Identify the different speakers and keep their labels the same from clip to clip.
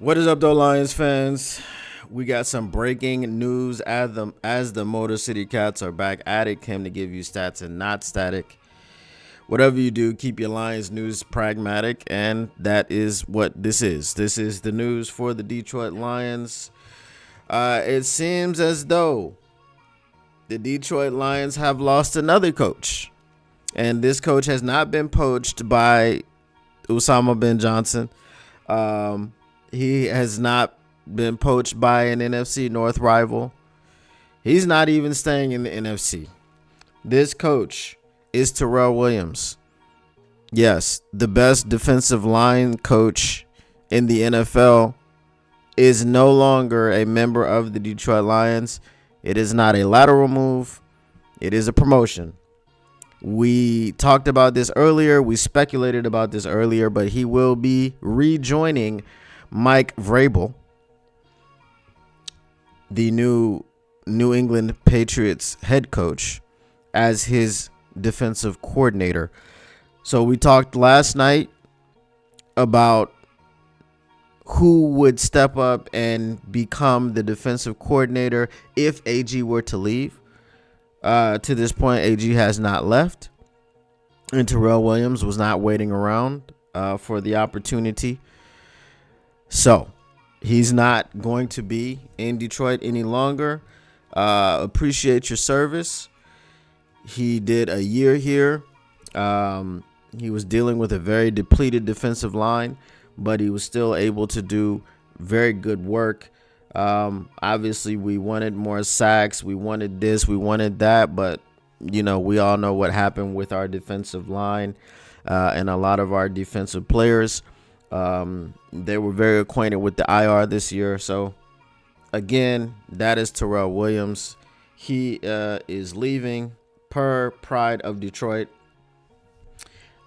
Speaker 1: What is up, though, Lions fans? We got some breaking news as the Motor City Cats are back at it. Came to give you stats and not static. Whatever you do, keep your Lions news pragmatic, and that is what this is. This is the news for the Detroit Lions. It seems as though the Detroit Lions have lost another coach, and this coach has not been poached by Osama bin Johnson. He has not been poached by an NFC North rival. He's not even staying in the NFC. This coach is Terrel Williams. Yes, the best defensive line coach in the NFL is no longer a member of the Detroit Lions. It is not a lateral move. It is a promotion. We talked about this earlier. We speculated about this earlier, but he will be rejoining Mike Vrabel, the new New England Patriots head coach, as his defensive coordinator. So we talked last night about who would step up and become the defensive coordinator if AG were to leave. To this point, AG has not left, and Terrell Williams was not waiting around for the opportunity. So he's not going to be in Detroit any longer. Appreciate your service. He did a year here. He was dealing with a very depleted defensive line, but he was still able to do very good work. Obviously, we wanted more sacks. We wanted this. We wanted that. But, we all know what happened with our defensive line and a lot of our defensive players. They were very acquainted with the IR this year. So, again, that is Terrell Williams. He is leaving per Pride of Detroit.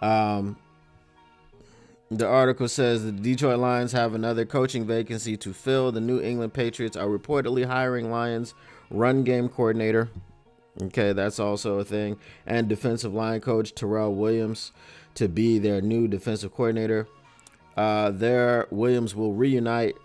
Speaker 1: The article says the Detroit Lions have another coaching vacancy to fill. The New England Patriots are reportedly hiring Lions run game coordinator. Okay, that's also a thing. And defensive line coach Terrell Williams to be their new defensive coordinator. Williams will reunite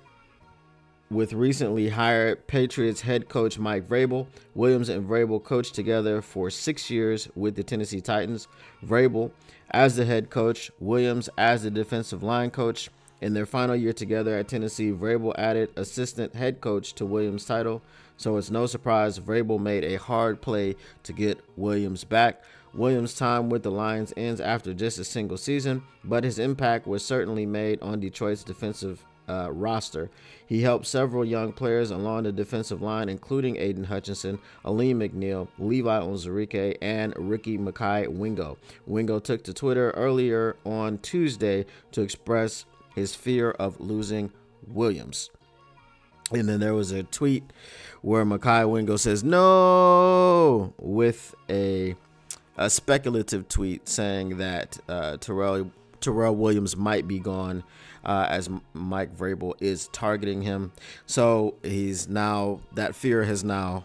Speaker 1: with recently hired Patriots head coach Mike Vrabel. Williams and Vrabel coached together for 6 years with the Tennessee Titans. Vrabel as the head coach, Williams as the defensive line coach. In their final year together at Tennessee, Vrabel added assistant head coach to Williams' title. So it's no surprise Vrabel made a hard play to get Williams back. Williams' time with the Lions ends after just a single season, but his impact was certainly made on Detroit's defensive roster. He helped several young players along the defensive line, including Aidan Hutchinson, Aleem McNeil, Levi Onwuzurike, and Ricky Makai-Wingo. Wingo took to Twitter earlier on Tuesday to express his fear of losing Williams. And then there was a tweet where Makai-Wingo says no, with a speculative tweet saying that Terrell Williams might be gone as Mike Vrabel is targeting him. So that fear has now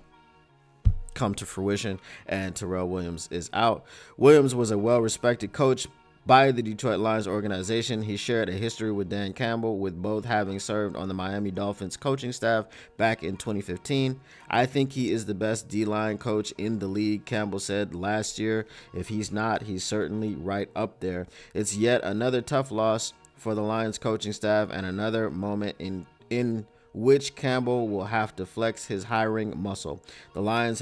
Speaker 1: come to fruition, and Terrell Williams is out. Williams was a well-respected coach by the Detroit Lions organization. He shared a history with Dan Campbell, with both having served on the Miami Dolphins coaching staff back in 2015. I think he is the best D-line coach in the league, Campbell said last year. If he's not, he's certainly right up there. It's yet another tough loss for the Lions coaching staff and another moment in which Campbell will have to flex his hiring muscle. The Lions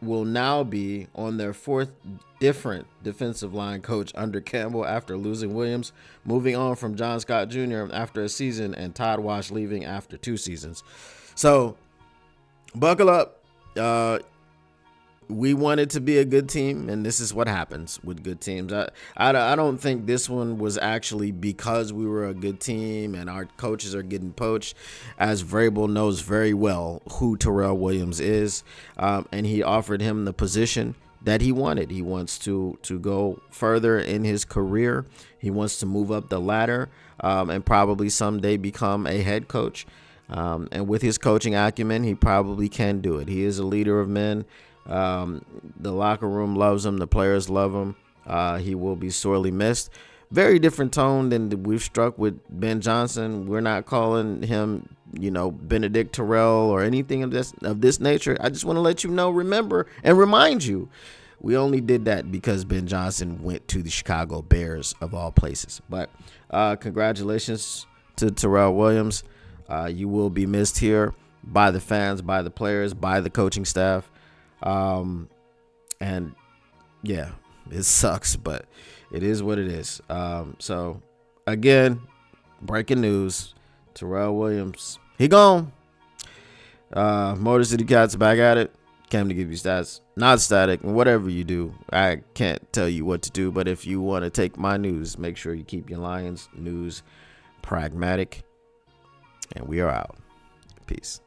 Speaker 1: will now be on their fourth different defensive line coach under Campbell after losing Williams, moving on from John Scott Jr. after a season, and Todd Wash leaving after 2 seasons. So buckle up. We want it to be a good team, and this is what happens with good teams. I don't think this one was actually because we were a good team and our coaches are getting poached, as Vrabel knows very well who Terrell Williams is, and he offered him the position that he wanted. He wants to go further in his career. He wants to move up the ladder and probably someday become a head coach. And with his coaching acumen, he probably can do it. He is a leader of men. The locker room loves him. The players love him. He will be sorely missed. very different tone than we've struck with Ben Johnson. We're not calling him, Benedict Terrell or anything of this nature. I just want to let you know, remember, and remind you, we only did that because Ben Johnson went to the Chicago Bears of all places. But congratulations to Terrell Williams. You will be missed here by the fans, by the players, by the coaching staff. And yeah, it sucks, but it is what it is. So again, breaking news, Terrell Williams, he gone. Motor City Cats back at it. Came to give you stats, not static, and whatever you do, I can't tell you what to do, but if you want to take my news, make sure you keep your Lions news pragmatic, and we are out. Peace.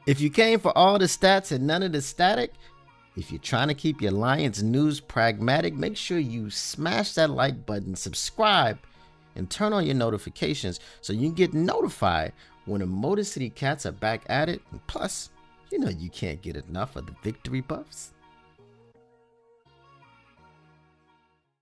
Speaker 1: If you came for all the stats and none of the static, if you're trying to keep your Lions news pragmatic, make sure you smash that like button, subscribe, and turn on your notifications so you can get notified when the Motor City Cats are back at it. And plus, you can't get enough of the victory buffs.